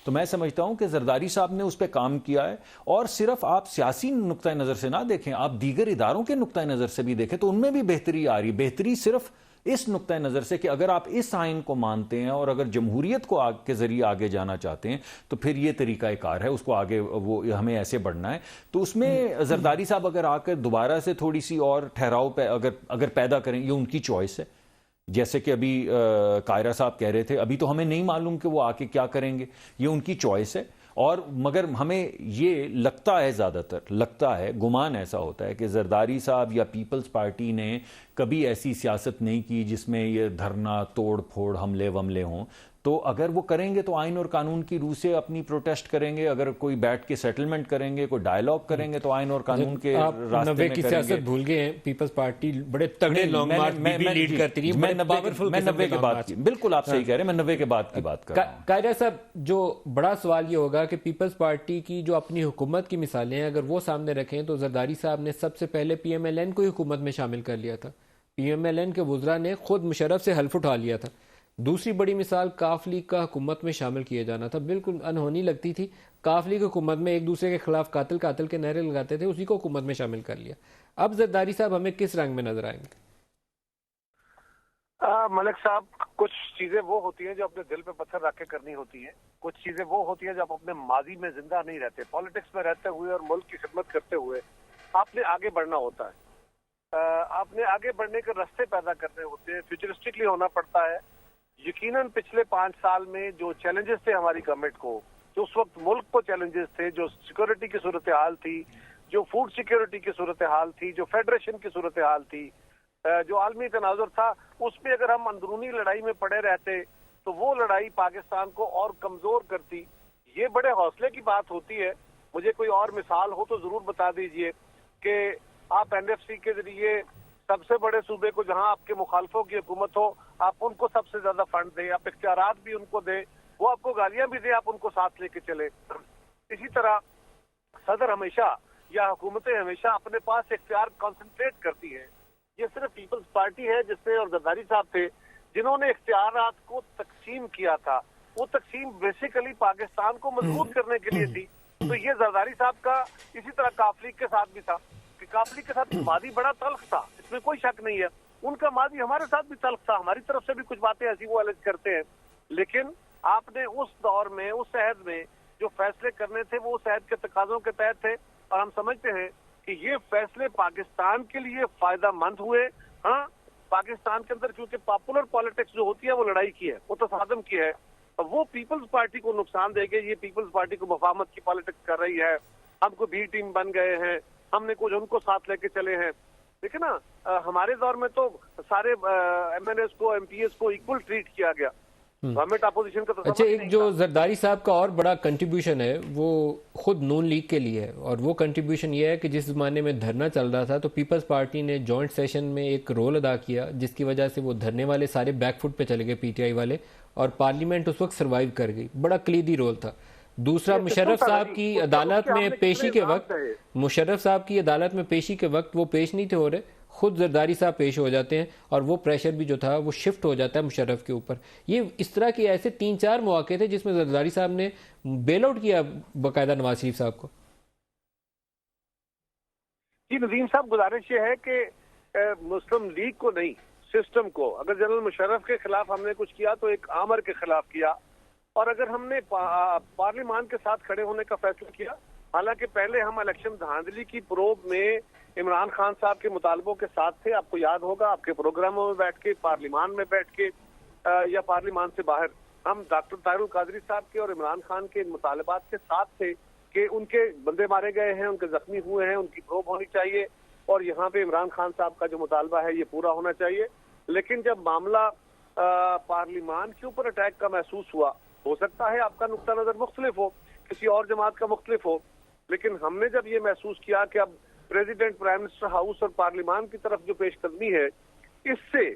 تو میں سمجھتا ہوں کہ زرداری صاحب نے اس پہ کام کیا ہے، اور صرف آپ سیاسی نقطہ نظر سے نہ دیکھیں، آپ دیگر اداروں کے نقطہ نظر سے بھی دیکھیں تو ان میں بھی بہتری آ رہی. بہتری صرف اس نقطہ نظر سے کہ اگر آپ اس آئین کو مانتے ہیں اور اگر جمہوریت کو کے ذریعے آگے جانا چاہتے ہیں تو پھر یہ طریقہ کار ہے، اس کو آگے وہ ہمیں ایسے بڑھنا ہے. تو اس میں زرداری صاحب اگر آ کر دوبارہ سے تھوڑی سی اور ٹھہراؤ اگر پیدا کریں، یہ ان کی چوائس ہے. جیسے کہ ابھی قائرہ صاحب کہہ رہے تھے، ابھی تو ہمیں نہیں معلوم کہ وہ آ کے کیا کریں گے، یہ ان کی چوائس ہے. اور مگر ہمیں یہ لگتا ہے، زیادہ تر لگتا ہے، گمان ایسا ہوتا ہے کہ زرداری صاحب یا پیپلز پارٹی نے کبھی ایسی سیاست نہیں کی جس میں یہ دھرنا توڑ پھوڑ حملے وملے ہوں. تو اگر وہ کریں گے تو آئین اور قانون کی روح سے اپنی پروٹیسٹ کریں گے. اگر کوئی بیٹھ کے سیٹلمنٹ کریں گے، کوئی ڈائیلاگ کریں گے تو آئین اور قانون کے راستے میں کی سیاست بھول گئے ہیں. پیپلز پارٹی بڑے تگڑے لانگ مارچ لیڈ کرتی رہی. میں 90 کے بعد کی، بالکل آپ صحیح کہہ رہے ہیں، میں 90 کے بعد کی بات کر رہا ہوں. قائرہ صاحب، جو بڑا سوال یہ ہوگا کہ پیپلز پارٹی کی جو اپنی حکومت کی مثالیں ہیں اگر وہ سامنے رکھیں تو زرداری صاحب نے سب سے پہلے پی ایم ایل این کو حکومت میں شامل کر لیا تھا. پی ایم ایل این کے وزراء نے خود مشرف سے حلف اٹھا لیا تھا. دوسری بڑی مثال کاف لیگ کا حکومت میں شامل کیا جانا تھا. بالکل انہونی لگتی تھی. کاف لیگ حکومت میں ایک دوسرے کے خلاف قاتل قاتل کے نعرے لگاتے تھے، اسی کو حکومت میں شامل کر لیا. اب زرداری صاحب ہمیں کس رنگ میں نظر آئیں گے؟ ملک صاحب، کچھ چیزیں وہ ہوتی ہیں جو اپنے دل پہ پتھر رکھ کے کرنی ہوتی ہیں، کچھ چیزیں وہ ہوتی ہیں جو آپ اپنے ماضی میں زندہ نہیں رہتے. پالیٹکس میں رہتے ہوئے اور ملک کی خدمت کرتے ہوئے آپ نے آگے بڑھنا ہوتا ہے. آپ نے آگے بڑھنے کے راستے پیدا کرنے ہوتے ہیں، فیوچرسٹکلی ہونا پڑتا ہے. یقیناً پچھلے 5 سال میں جو چیلنجز تھے ہماری گورنمنٹ کو، جو اس وقت ملک کو چیلنجز تھے، جو سیکورٹی کی صورتحال تھی، جو فوڈ سیکورٹی کی صورتحال تھی، جو فیڈریشن کی صورتحال تھی، جو عالمی تناظر تھا، اس پہ اگر ہم اندرونی لڑائی میں پڑے رہتے تو وہ لڑائی پاکستان کو اور کمزور کرتی. یہ بڑے حوصلے کی بات ہوتی ہے. مجھے کوئی اور مثال ہو تو ضرور بتا دیجئے کہ آپ این ایف سی کے ذریعے سب سے بڑے صوبے کو، جہاں آپ کے مخالفوں کی حکومت ہو، آپ ان کو سب سے زیادہ فنڈ دیں، آپ اختیارات بھی ان کو دیں، وہ آپ کو گالیاں بھی دیں، آپ ان کو ساتھ لے کے چلے. اسی طرح صدر ہمیشہ یا حکومتیں ہمیشہ اپنے پاس اختیار کنسنٹریٹ کرتی ہیں. یہ صرف پیپلز پارٹی ہے جس نے، اور زرداری صاحب تھے جنہوں نے اختیارات کو تقسیم کیا تھا. وہ تقسیم بیسیکلی پاکستان کو مضبوط کرنے کے لیے تھی. تو یہ زرداری صاحب کا اسی طرح کاف لیگ کے ساتھ بھی تھا کہ کاف لیگ کے ساتھ ماضی بڑا تلخ تھا، اس میں کوئی شک نہیں ہے. ان کا ماضی ہمارے ساتھ بھی تلخ تھا، ہماری طرف سے بھی کچھ باتیں ایسی وہ الگ کرتے ہیں. لیکن آپ نے اس دور میں، اس عہد میں جو فیصلے کرنے تھے وہ اس عہد کے تقاضوں کے تحت تھے، اور ہم سمجھتے ہیں کہ یہ فیصلے پاکستان کے لیے فائدہ مند ہوئے. ہاں، پاکستان کے اندر کیونکہ پاپولر پالیٹکس جو ہوتی ہے وہ لڑائی کی ہے، وہ تصادم کی ہے، وہ پیپلز پارٹی کو نقصان دے گے. یہ پیپلز پارٹی کو مفاہمت کی پالیٹکس کر رہی ہے. ہم کو بی ٹیم بن گئے ہیں، ہم نے کچھ ان کو ساتھ لے کے چلے ہیں. دیکھیں نا، ہمارے دور میں تو سارے ایم این ایس کو، ایم پی ایس کو ایکول ٹریٹ کیا گیا. گورنمنٹ اپوزیشن کا اچھا، ایک جو زرداری صاحب کا اور بڑا کنٹریبیوشن ہے وہ خود نون لیگ کے لیے ہے، اور وہ کنٹریبیوشن یہ ہے کہ جس زمانے میں دھرنا چل رہا تھا تو پیپلز پارٹی نے جوائنٹ سیشن میں ایک رول ادا کیا، جس کی وجہ سے وہ دھرنے والے سارے بیک فٹ پہ چلے گئے، پی ٹی آئی والے، اور پارلیمنٹ اس وقت سروائیو کر گئی. بڑا کلیدی رول تھا. دوسرا، مشرف صاحب کی عدالت میں پیشی کے وقت، مشرف صاحب کی عدالت میں پیشی کے وقت وہ پیش نہیں تھے ہو رہے، خود زرداری صاحب پیش ہو جاتے ہیں، اور وہ پریشر بھی جو تھا وہ شفٹ ہو جاتا ہے مشرف کے اوپر. یہ اس طرح کے ایسے 3-4 مواقع تھے جس میں زرداری صاحب نے بیل آؤٹ کیا باقاعدہ نواز شریف صاحب کو. جی ندیم صاحب، گزارش یہ ہے کہ मुस्लिम लीग को नहीं, सिस्टम को। अगर जनरल मुशर्रफ के खिलाफ हमने कुछ किया तो एक आमर के खिलाफ किया, और अगर हमने पार्लिमान के साथ खड़े होने का फैसला किया, हालांकि पहले हम इलेक्शन धांधली की प्रोब में इमरान खान साहब के मुतालबों के साथ थे, आपको याद होगा आपके प्रोग्रामों में बैठ के, पार्लिमान में बैठ के या पार्लिमान से बाहर, हम डॉक्टर ताहिरुल कादरी साहब के और इमरान खान के मुतालबात के साथ थे कि उनके बंदे मारे गए हैं, उनके जख्मी हुए हैं, उनकी प्रोब होनी चाहिए, और यहाँ पे इमरान खान साहब का जो मुतालबा है ये पूरा होना चाहिए। लेकिन जब मामला पार्लिमान के ऊपर अटैक का महसूस हुआ, हो सकता है आपका नुक्ता नजर मुख्तलिफ हो, किसी और जमात का मुख्तलिफ हो, लेकिन हमने जब ये महसूस किया कि अब प्रेसिडेंट, प्राइम मिनिस्टर हाउस और पार्लिमान की तरफ जो पेशकदमी है, इससे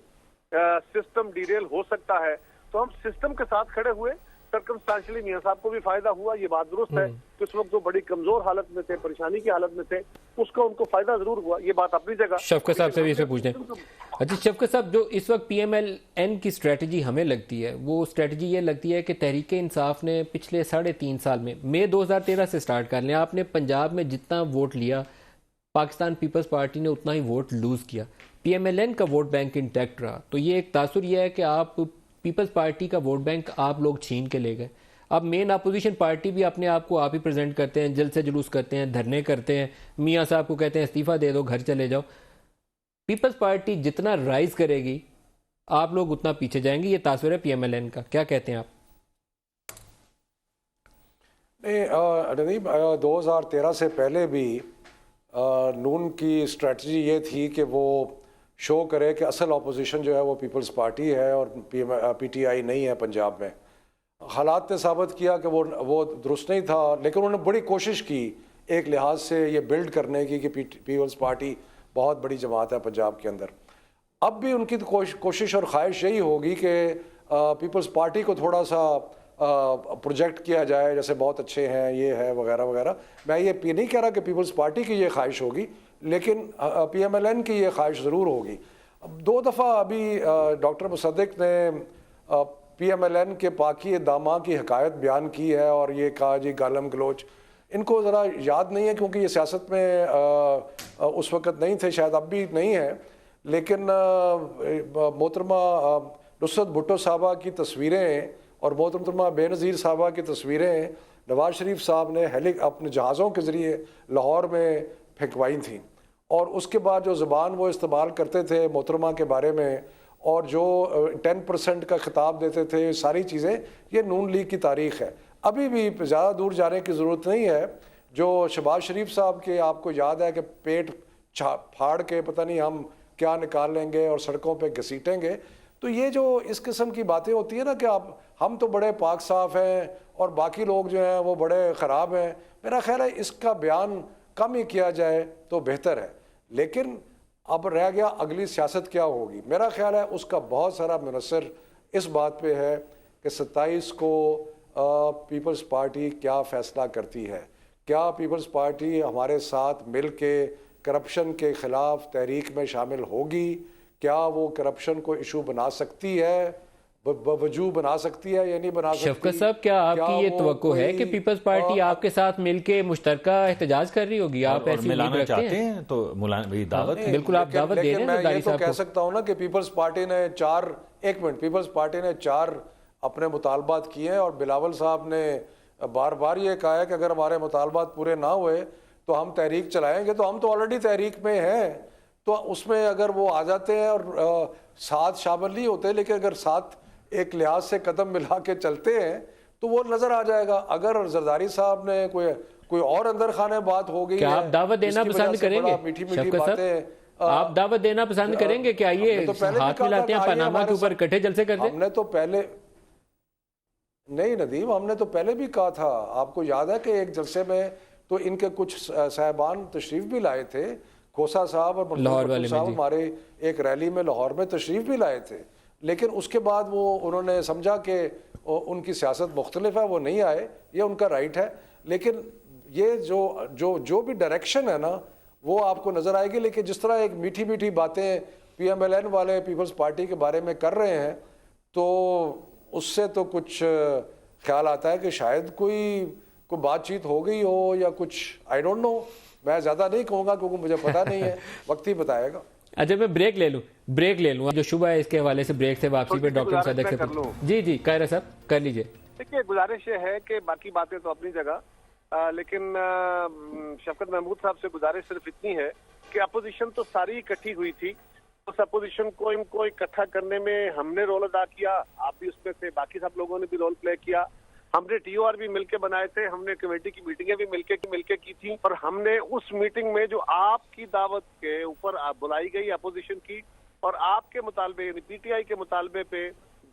सिस्टम डिरेल हो सकता है, तो हम सिस्टम के साथ खड़े हुए। सर्कमस्टांशियली मियां साहब को भी फायदा हुआ, ये बात दुरुस्त है कि उस वक्त जो बड़ी कमजोर हालत में थे, परेशानी की हालत में थे, उसका उनको फायदा जरूर हुआ, ये बात अपनी जगह। शफकत साहब से भी इसमें पूछते हैं। अच्छा शफकत साहब, जो इस वक्त PMLN की स्ट्रेटजी हमें लगती है, वो स्ट्रेटजी ये लगती है कि तहरीक इंसाफ ने पिछले 3.5 साल में, मई 2013 से स्टार्ट कर लिया, आपने पंजाब में जितना वोट लिया, पाकिस्तान पीपल्स पार्टी ने उतना ही वोट लूज किया, PMLN का वोट बैंक इंटैक्ट रहा। तो ये एक तासुर ये है कि आप पीपल्स पार्टी का वोट बैंक आप लोग छीन के ले गए। अब मेन अपोजिशन पार्टी भी अपने आप को आप ही प्रेजेंट करते हैं, जलसे जुलूस करते हैं, धरने करते हैं, मियां साहब को कहते हैं इस्तीफा दे दो, घर चले जाओ। पीपल्स पार्टी जितना राइज करेगी आप लोग उतना पीछे जाएंगे, ये तासुर है PMLN का, क्या कहते हैं आप? नहीं नदीम, 2013 से पहले भी नून की स्ट्रेटजी ये थी कि वो शो करे कि असल अपोजिशन जो है वो पीपल्स पार्टी है और PTI नहीं है पंजाब में। हालात ने साबित किया कि वो दुरुस्त नहीं था, लेकिन उन्होंने बड़ी कोशिश की एक लिहाज से ये बिल्ड करने की कि पीपल्स पार्टी बहुत बड़ी जमात है पंजाब के अंदर। अब भी उनकी कोशिश और ख्वाहिश यही होगी कि पीपल्स पार्टी को थोड़ा सा प्रोजेक्ट किया जाए, जैसे बहुत अच्छे हैं, ये है वगैरह वगैरह। मैं ये नहीं कह रहा कि पीपल्स पार्टी की ये ख्वाहिश होगी, लेकिन PMLN की ये ख्वाहिश ज़रूर होगी। 2 दफ़ा अभी डॉक्टर मुसद्दिक ने PMLN के पाकी दामा की हकायत बयान की है और ये कहा जी गालम गलोच, इनको ज़रा याद नहीं है क्योंकि ये सियासत में उस वक़्त नहीं थे, शायद अब भी नहीं है, लेकिन मोहतरमा नुसरत भुट्टो साहबा की तस्वीरें और मोहतरमा बेनज़ीर साहबा की तस्वीरें नवाज शरीफ साहब ने अपने जहाज़ों के ज़रिए लाहौर में फेंकवाई थी, और उसके बाद जो ज़बान वो इस्तेमाल करते थे मोहतरमा के बारे में और जो 10% का खिताब देते थे, सारी चीज़ें ये नून लीग की तारीख़ है। अभी भी ज़्यादा दूर जाने की ज़रूरत नहीं है। जो शहबाज शरीफ साहब के आपको याद है कि पेट फाड़ के पता नहीं हम क्या निकाल लेंगे और सड़कों पे घसीटेंगे, तो ये जो इस किस्म की बातें होती है ना कि हम तो बड़े पाक साफ हैं और बाकी लोग जो हैं वो बड़े ख़राब हैं, मेरा ख्याल है इसका बयान कम ही किया जाए तो बेहतर है। लेकिन अब रह गया अगली सियासत क्या होगी, मेरा ख्याल है उसका बहुत सारा मुनसर इस बात पे है कि 27 को पीपल्स पार्टी क्या फ़ैसला करती है। क्या पीपल्स पार्टी हमारे साथ मिल के करप्शन के ख़िलाफ़ तहरीक में शामिल होगी? क्या वो करप्शन को इशू बना सकती है, वजू बना सकती है या नहीं बना सकती? शफकत साहब, क्या आपकी ये तवक्को है कि पीपल्स पार्टी आपके साथ मिलके मुश्तरका एहतजाज कर रही होगी? आप ऐसी उम्मीद रखते हैं? तो दावत बिल्कुल आप दावत दे रहे हैं। मैं ये तो कह सकता हूँ ना कि पीपल्स पार्टी ने पीपल्स पार्टी ने 4 अपने मुतालबात किए हैं, और बिलावल साहब ने बार बार ये कहा है कि अगर हमारे मुतालबात पूरे ना हुए तो हम तहरीक चलाएंगे। तो हम तो ऑलरेडी तहरीक में हैं, तो उसमें अगर वो आ जाते हैं और साथ शामिल नहीं होते, लेकिन अगर साथ एक लिहाज से कदम मिला के चलते हैं तो वो नजर आ जाएगा। अगर जरदारी साहब ने कोई और अंदर खाने बात हो गई, क्या आप दावत देना पसंद करेंगे? मीठी बातें आप दावत देना पसंद करेंगे? क्या ये हाथ मिलाते हैं पनामा के ऊपर इकट्ठे जलसे करते? हमने तो पहले नहीं नदीम, हमने तो पहले भी कहा था, आपको याद है कि एक जलसे में तो इनके कुछ साहबान तशरीफ भी लाए थे, खोसा साहब और लाहौर साहब हमारे एक रैली में लाहौर में तशरीफ भी लाए थे, लेकिन उसके बाद वो उन्होंने समझा कि उनकी सियासत मुख्तलिफ है, वो नहीं आए, ये उनका राइट है। लेकिन ये जो भी डायरेक्शन है ना वो आपको नज़र आएगी। लेकिन जिस तरह एक मीठी मीठी बातें PMLN वाले पीपल्स पार्टी के बारे में कर रहे हैं, तो उससे तो कुछ ख्याल आता है कि शायद कोई बातचीत हो गई हो या कुछ, आई डोंट नो। मैं ज़्यादा नहीं कहूँगा क्योंकि मुझे पता नहीं है, वक्त ही बताएगा। अच्छा मैं ब्रेक ले लूँ जो शुभ है इसके हवाले से ब्रेक से वापसी पे डॉक्टर सदक से जी कायरा साहब कर लीजिए। देखिए, गुजारिश ये है कि बाकी बातें तो अपनी जगह, लेकिन शफकत महमूद साहब से गुजारिश सिर्फ इतनी है कि अपोजिशन तो सारी इकट्ठी हुई थी, उस अपोजिशन को इनको इकट्ठा करने में हमने रोल अदा किया, आप भी उसमें से, बाकी सब लोगों ने भी रोल प्ले किया। हमने TOR भी मिलके बनाए थे, हमने कमेटी की मीटिंगें भी मिलके की थी, और हमने उस मीटिंग में जो आपकी दावत के ऊपर बुलाई गई अपोजिशन की और आपके मुतालबे यानी PTI के मुतालबे पे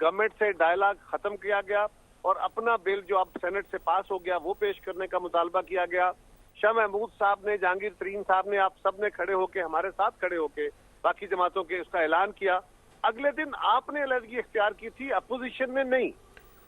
गवर्नमेंट से डायलॉग खत्म किया गया और अपना बिल जो अब सेनेट से पास हो गया वो पेश करने का मुतालबा किया गया। शाह महमूद साहब ने, जहांगीर तरीन साहब ने, आप सब ने खड़े होके, हमारे साथ खड़े होके बाकी जमातों के उसका ऐलान किया। अगले दिन आपने अलहदगी इख्तियार की थी, अपोजिशन ने नहीं।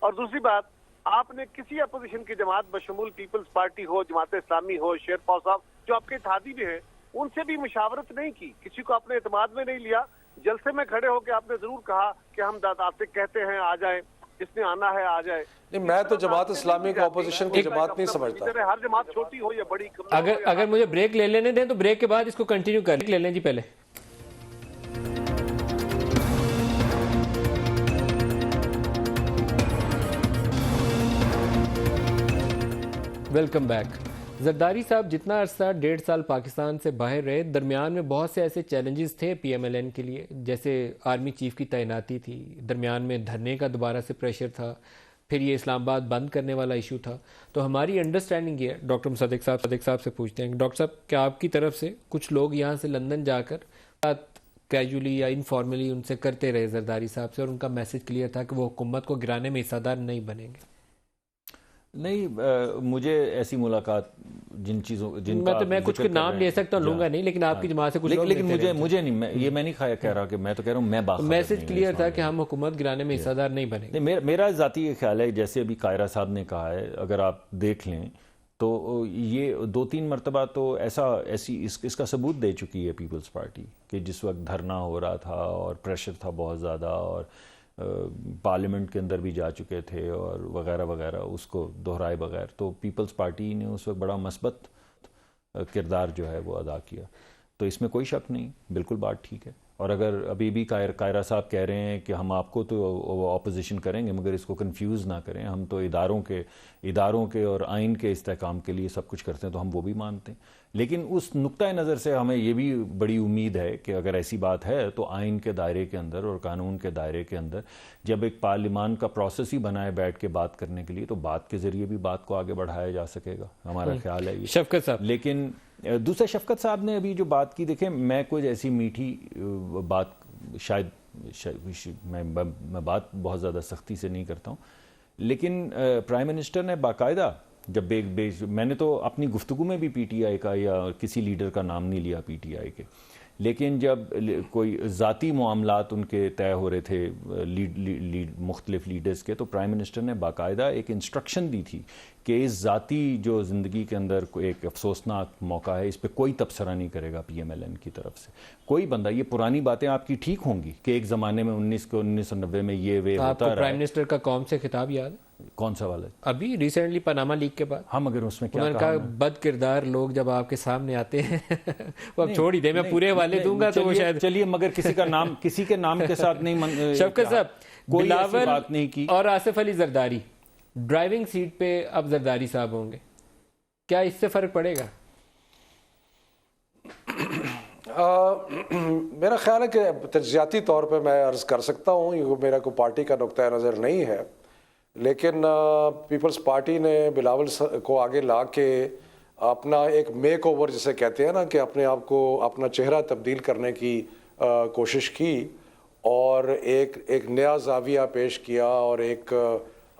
और दूसरी बात, आपने किसी अपोजिशन की जमात बशमूल पीपल्स पार्टी हो, जमात इस्लामी हो, शेरपाव साहब जो आपके इत्तेहादी भी हैं, उनसे भी मुशावरत नहीं की, किसी को अपने एतमाद में नहीं लिया। जलसे में खड़े होकर आपने जरूर कहा कि हम आपसे कहते हैं आ जाए, जिसने आना है आ जाए। नहीं, मैं तो जमात इस्लामी को अपोजिशन की जमात नहीं समझता। हर जमात छोटी हो या बड़ी, अगर मुझे ब्रेक ले लेने दें तो ब्रेक के बाद इसको कंटिन्यू कर ले लें जी। पहले वेलकम बैक। जरदारी साहब जितना अरसा 1.5 साल पाकिस्तान से बाहर रहे, दरमियान में बहुत से ऐसे चैलेंजेस थे PMLN के लिए, जैसे आर्मी चीफ की तैनाती थी, दरमियान में धरने का दोबारा से प्रेशर था, फिर ये इस्लामाबाद बंद करने वाला इशू था। तो हमारी अंडरस्टैंडिंग ये है, डॉक्टर सदक साहब से पूछते हैं, डॉक्टर साहब क्या आपकी तरफ से कुछ लोग यहाँ से लंदन जाकर बात कैजुअली या इनफॉर्मली उनसे करते रहे जरदारी साहब से, और उनका मैसेज क्लियर था कि वो हुकूमत को गिराने में हिस्सेदार नहीं बनेंगे? नहीं, मुझे ऐसी मुलाकात मैं कुछ के नाम ले सकता हूँ, लूंगा नहीं, लेकिन आपकी जमात से कुछ लोग लेकिन मुझे नहीं, मैं नहीं कह रहा कि मैं तो कह रहा हूँ मैं बाखबर मैसेज क्लियर था कि हम हुकूमत गिराने में हिस्सेदार नहीं बनेंगे। मेरा ज़ाती ये ख्याल है, जैसे अभी कायरा साहब ने कहा है, अगर आप देख लें तो ये 2-3 मरतबा तो इसका सबूत दे चुकी है पीपल्स पार्टी कि जिस वक्त धरना हो रहा था और प्रेशर था बहुत ज़्यादा और पार्लियामेंट के अंदर भी जा चुके थे और वगैरह वगैरह, उसको दोहराए बगैर तो पीपल्स पार्टी ने उस वक्त बड़ा मस्बत किरदार जो है वो अदा किया। तो इसमें कोई शक नहीं, बिल्कुल बात ठीक है। और अगर अभी भी कायरा साहब कह रहे हैं कि हम आपको तो ऑपोजिशन करेंगे मगर इसको कंफ्यूज ना करें, हम तो इदारों के और आइन के इस्तेहकाम के लिए सब कुछ करते हैं, तो हम वो भी मानते हैं। लेकिन उस नुक्ता नज़र से हमें ये भी बड़ी उम्मीद है कि अगर ऐसी बात है तो आइन के दायरे के अंदर और कानून के दायरे के अंदर जब एक पार्लियामान का प्रोसेस ही बनाए बैठ के बात करने के लिए, तो बात के ज़रिए भी बात को आगे बढ़ाया जा सकेगा, हमारा ख्याल है ये। शफकत साहब, लेकिन दूसरा शफकत साहब ने अभी जो बात की, देखें मैं कोई ऐसी मीठी बात शायद मैं बात बहुत ज़्यादा सख्ती से नहीं करता हूँ, लेकिन प्राइम मिनिस्टर ने बाकायदा जब मैंने तो अपनी गुफ्तगू में भी PTI का या किसी लीडर का नाम नहीं लिया PTI के, लेकिन जब कोई ज़ाती मामलात उनके तय हो रहे थे मुख्तलिफ लीडर्स के, तो प्राइम मिनिस्टर ने बाकायदा एक इंस्ट्रक्शन दी थी कि इस ज़ाती जो ज़िंदगी के अंदर एक अफसोसनाक मौका है, इस पर कोई तबसरा नहीं करेगा PMLN की तरफ से कोई बंदा। ये पुरानी बातें आपकी ठीक होंगी कि एक ज़माने में 1990 में ये वे होता रहा। प्राइम मिनिस्टर का कौम से खिताब याद है? कौन सा वाला? अभी रिसेंटली पनामा लीक के बाद। हम अगर उसमें क्या कहा, बद किरदार लोग जब आपके सामने आते हैं वो अब छोड़ ही दे, मैं पूरे हवाले दूंगा तो वो शायद चलिए, मगर किसी के नाम के साथ नहीं। शफकत साहब, कोई ऐसी बात नहीं की। और आसिफ अली जरदारी ड्राइविंग सीट पे अब जरदारी साहब होंगे, क्या इससे फर्क पड़ेगा? मेरा ख्याल है कि तज्जियाती तौर पे मैं अर्ज़ कर सकता हूँ, ये मेरा कोई पार्टी का नुक्ता नज़र नहीं है, लेकिन पीपल्स पार्टी ने बिलावल को आगे ला के अपना एक मेक ओवर जिसे कहते हैं ना, कि अपने आप को अपना चेहरा तब्दील करने की कोशिश की और एक नया जाविया पेश किया और एक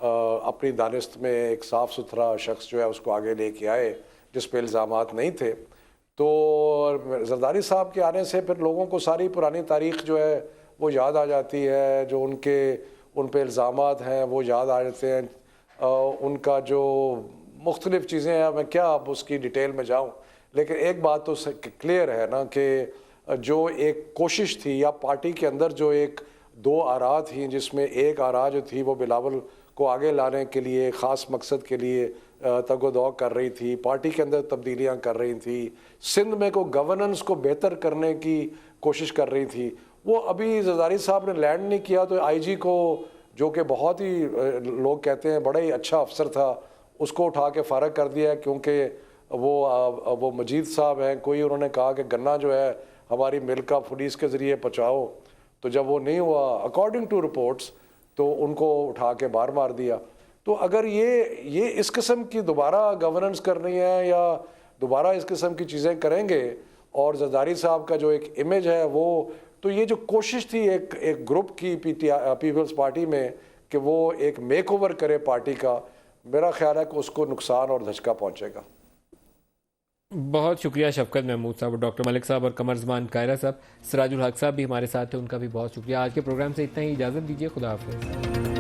अपनी दानिस्त में एक साफ़ सुथरा शख्स जो है उसको आगे लेके आए जिस पे इल्ज़ामात नहीं थे। तो जरदारी साहब के आने से फिर लोगों को सारी पुरानी तारीख़ जो है वो याद आ जाती है, जो उन पे इल्ज़ामात हैं वो याद आ जाते हैं, उनका जो मुख्तलिफ़ चीज़ें हैं, मैं क्या अब उसकी डिटेल में जाऊँ, लेकिन एक बात तो क्लियर है ना कि जो एक कोशिश थी या पार्टी के अंदर जो एक 2 आरा थी, जिसमें एक आरा जो थी वो बिलावल को आगे लाने के लिए ख़ास मकसद के लिए तगोदौ कर रही थी, पार्टी के अंदर तब्दीलियां कर रही थी, सिंध में को गवर्नेंस को बेहतर करने की کوشش کر رہی تھی، وہ ابھی زرداری صاحب نے لینڈ نہیں کیا تو آئی جی کو، جو کہ بہت ہی لوگ کہتے ہیں بڑا ہی اچھا افسر تھا، اس کو اٹھا کے فارغ کر دیا کیونکہ وہ مجید صاحب ہیں، کوئی انہوں نے کہا کہ گنا جو ہے ہماری مل کا پولیس کے ذریعے پہنچاؤ، تو جب وہ نہیں ہوا اکارڈنگ ٹو رپورٹس تو ان کو اٹھا کے باہر مار دیا۔ تو اگر یہ اس قسم کی دوبارہ گورننس کرنی ہے یا دوبارہ اس قسم کی چیزیں کریں گے، اور زرداری صاحب کا جو ایک امیج ہے وہ، تو یہ جو کوشش تھی ایک گروپ کی پیپلز پارٹی میں کہ وہ ایک میک اوور کرے پارٹی کا، میرا خیال ہے کہ اس کو نقصان اور دھچکا پہنچے گا۔ بہت شکریہ شفقت محمود صاحب اور ڈاکٹر ملک صاحب اور قمر زمان قاہرہ صاحب۔ سراج الحق صاحب بھی ہمارے ساتھ تھے، ان کا بھی بہت شکریہ۔ آج کے پروگرام سے اتنا ہی، اجازت دیجیے، خدا حافظ۔